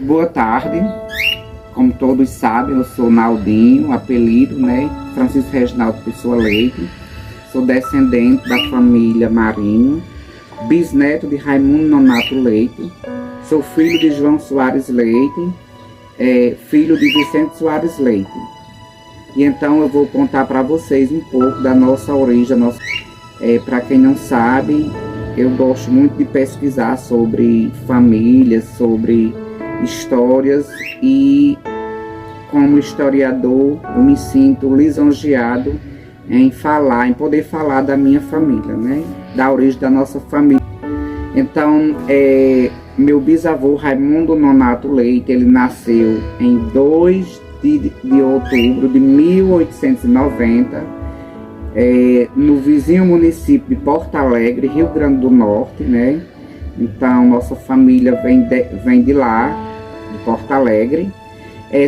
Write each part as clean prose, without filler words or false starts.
Boa tarde. Como todos sabem, eu sou Naldinho, apelido, Francisco Reginaldo Pessoa Leite. Sou descendente da família Marinho, bisneto de Raimundo Nonato Leite. Sou filho de João Soares Leite, filho de Vicente Soares Leite. E então eu vou contar para vocês um pouco da nossa origem. Para quem não sabe, eu gosto muito de pesquisar sobre famílias, sobre histórias, e como historiador eu me sinto lisonjeado em poder falar da minha família, da origem da nossa família. Então, meu bisavô Raimundo Nonato Leite, ele nasceu em 2 de outubro de 1890, no vizinho município de Porto Alegre, Rio Grande do Norte, Então, nossa família vem de lá, de Porto Alegre,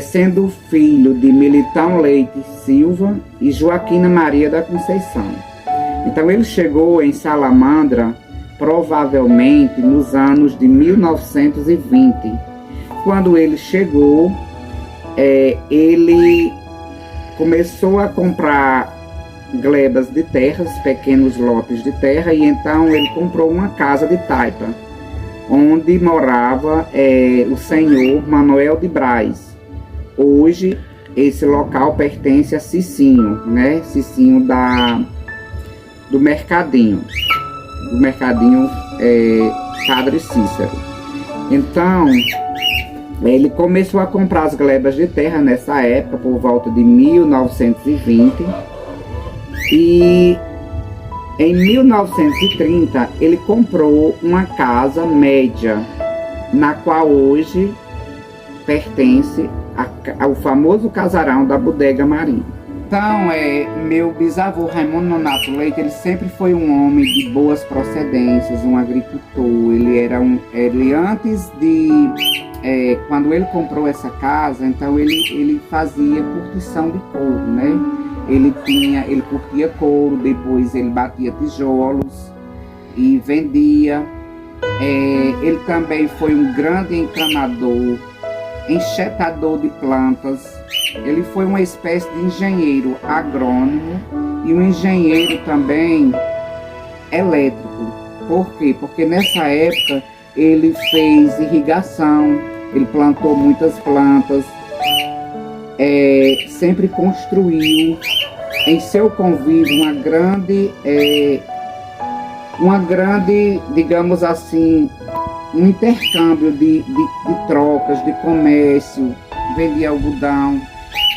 sendo filho de Militão Leite Silva e Joaquina Maria da Conceição. Então, ele chegou em Salamandra provavelmente nos anos de 1920. Quando ele chegou, ele começou a comprar glebas de terras, pequenos lotes de terra, e então ele comprou uma casa de taipa, onde morava o senhor Manuel de Braz. Hoje, esse local pertence a Cicinho, Cicinho do Mercadinho Padre Cícero. Então, ele começou a comprar as glebas de terra nessa época, por volta de 1920, e em 1930 ele comprou uma casa média, na qual hoje pertence ao famoso casarão da Bodega Marinho. Então, meu bisavô Raimundo Nonato Leite, ele sempre foi um homem de boas procedências, um agricultor. Ele antes de quando ele comprou essa casa, então ele fazia curtição de couro, Ele curtia couro, depois ele batia tijolos e vendia. Ele também foi um grande encanador, enxetador de plantas. Ele foi uma espécie de engenheiro agrônomo e um engenheiro também elétrico. Por quê? Porque nessa época ele fez irrigação, ele plantou muitas plantas, sempre construiu em seu convívio uma grande, digamos assim, um intercâmbio de trocas, de comércio, vendia algodão.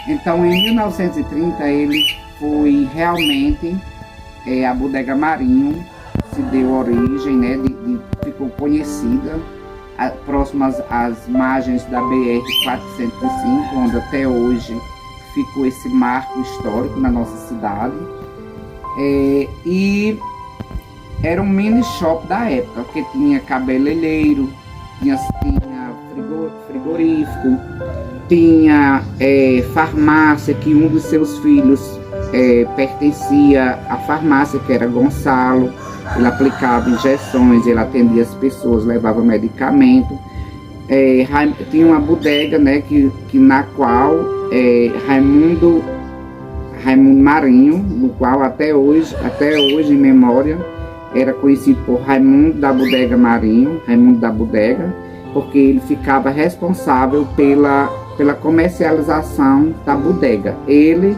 Então, em 1930, ele foi realmente, a Bodega Marinho se deu origem, ficou conhecida, próximas às margens da BR-405, onde até hoje ficou esse marco histórico na nossa cidade. E era um mini shop da época, que tinha cabeleireiro, tinha frigorífico, tinha farmácia, que um dos seus filhos pertencia à farmácia, que era Gonçalo. Ele aplicava injeções, ele atendia as pessoas, levava medicamento. Tinha uma bodega, na qual Raimundo Marinho, no qual até hoje em memória, era conhecido por Raimundo da Bodega Marinho, Raimundo da Bodega, porque ele ficava responsável pela comercialização da bodega, ele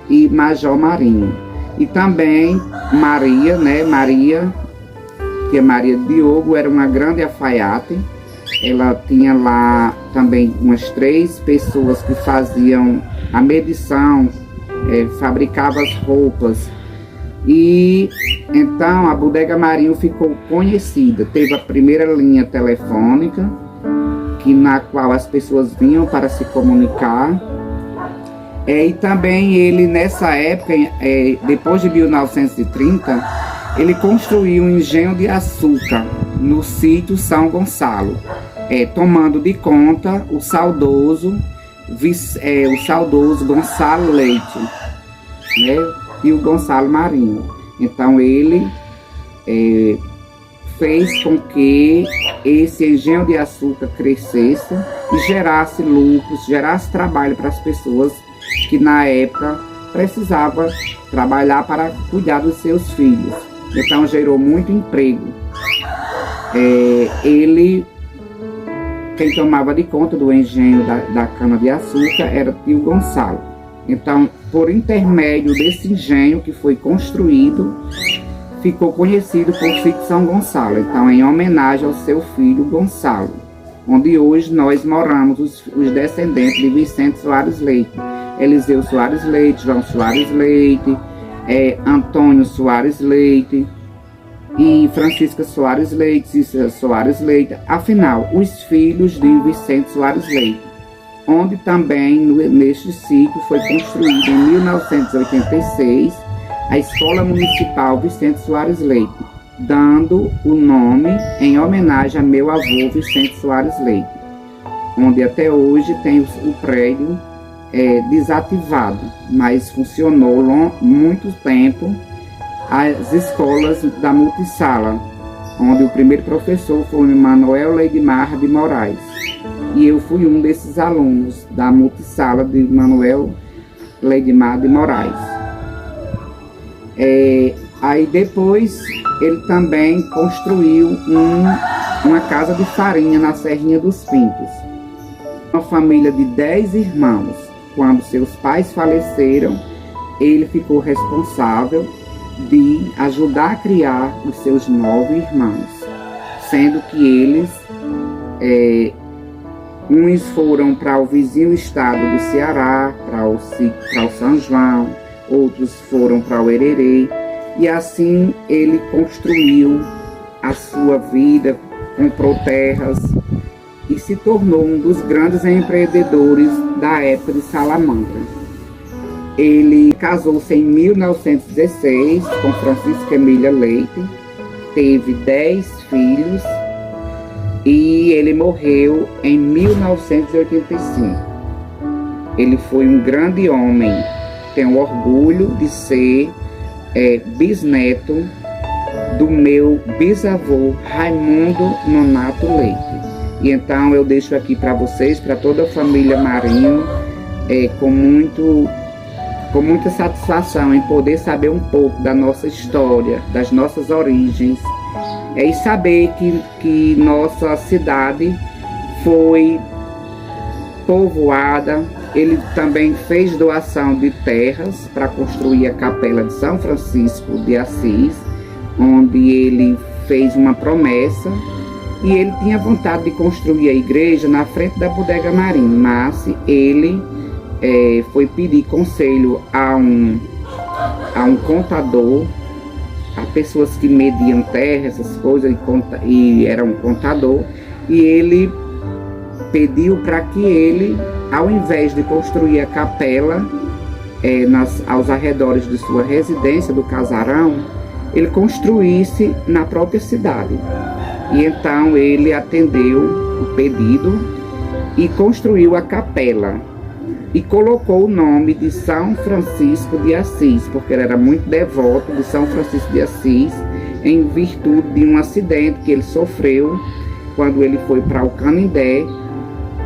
e Major Marinho. E também Maria, que é Maria Diogo, era uma grande alfaiate. Ela tinha lá também umas 3 pessoas que faziam a medição, fabricava as roupas. E então a Bodega Marinho ficou conhecida. Teve a primeira linha telefônica, na qual as pessoas vinham para se comunicar. E também ele, nessa época, depois de 1930, ele construiu um engenho de açúcar no sítio São Gonçalo, tomando de conta o saudoso Gonçalo Leite, e o Gonçalo Marinho. Então ele fez com que esse engenho de açúcar crescesse e gerasse lucros, gerasse trabalho para as pessoas que na época precisavam trabalhar para cuidar dos seus filhos. Então gerou muito emprego. Quem tomava de conta do engenho da cana-de-açúcar era o tio Gonçalo. Então, por intermédio desse engenho que foi construído, ficou conhecido por Sítio São Gonçalo. Então, em homenagem ao seu filho Gonçalo, onde hoje nós moramos, os descendentes de Vicente Soares Leite, Eliseu Soares Leite, João Soares Leite, Antônio Soares Leite e Francisca Soares Leite, Cícera Soares Leite, afinal, os filhos de Vicente Soares Leite, onde também neste sítio foi construído em 1986 a Escola Municipal Vicente Soares Leite, dando o nome em homenagem a meu avô Vicente Soares Leite, onde até hoje tem o prédio desativado, mas funcionou muito tempo as escolas da multisala, onde o primeiro professor foi o Manuel Leidmar de Moraes, e eu fui um desses alunos da multisala de Manuel Leidmar de Moraes. Aí depois ele também construiu uma casa de farinha na Serrinha dos Pintos. Uma família de 10 irmãos. Quando seus pais faleceram, ele ficou responsável de ajudar a criar os seus 9 irmãos, sendo que eles, uns foram para o vizinho estado do Ceará, para o São João, outros foram para o Hererê, e assim ele construiu a sua vida, comprou terras e se tornou um dos grandes empreendedores da época de Salamanca. Ele casou-se em 1916 com Francisca Emília Leite, teve 10 filhos e ele morreu em 1985. Ele foi um grande homem, tenho orgulho de ser bisneto do meu bisavô Raimundo Nonato Leite. E então eu deixo aqui para vocês, para toda a família Marinho, com muita satisfação em poder saber um pouco da nossa história, das nossas origens, e saber que nossa cidade foi povoada. Ele também fez doação de terras para construir a Capela de São Francisco de Assis, onde ele fez uma promessa e ele tinha vontade de construir a igreja na frente da Bodega Marinho, mas ele foi pedir conselho a um contador, a pessoas que mediam terra, essas coisas, e era um contador, e ele pediu para que ele, ao invés de construir a capela aos arredores de sua residência, do casarão, ele construísse na própria cidade. E então ele atendeu o pedido e construiu a capela e colocou o nome de São Francisco de Assis, porque ele era muito devoto de São Francisco de Assis, em virtude de um acidente que ele sofreu quando ele foi para o Canindé.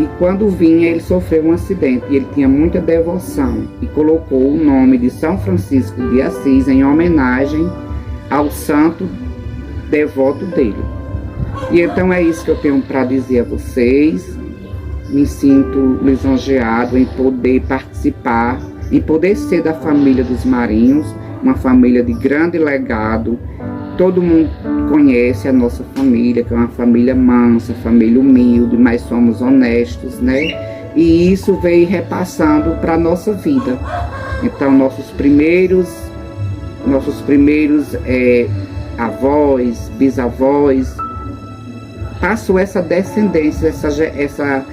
E quando vinha, ele sofreu um acidente e ele tinha muita devoção e colocou o nome de São Francisco de Assis em homenagem ao santo devoto dele. E então é isso que eu tenho para dizer a vocês. Me sinto lisonjeado em poder participar, em poder ser da família dos Marinhos, uma família de grande legado. Todo mundo conhece a nossa família, que é uma família mansa, família humilde, mas somos honestos, né? E isso veio repassando para a nossa vida. Então, nossos primeiros avós, bisavós, passou essa descendência, essa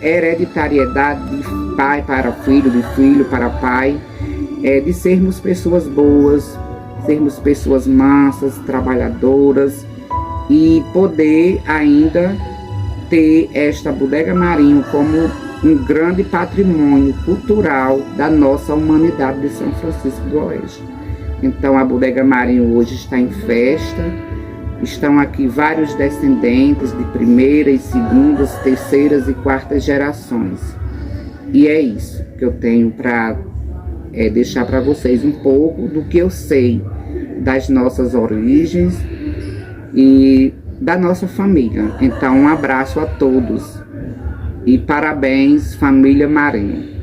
hereditariedade de pai para filho, de filho para pai, de sermos pessoas boas, sermos pessoas mansas, trabalhadoras, e poder ainda ter esta Bodega Marinho como um grande patrimônio cultural da nossa humanidade de São Francisco do Oeste. Então a Bodega Marinho hoje está em festa, Estão aqui vários descendentes de primeiras, segundas, terceiras e quartas gerações. E é isso que eu tenho para deixar para vocês um pouco do que eu sei das nossas origens e da nossa família. Então, um abraço a todos e parabéns, família Marinho.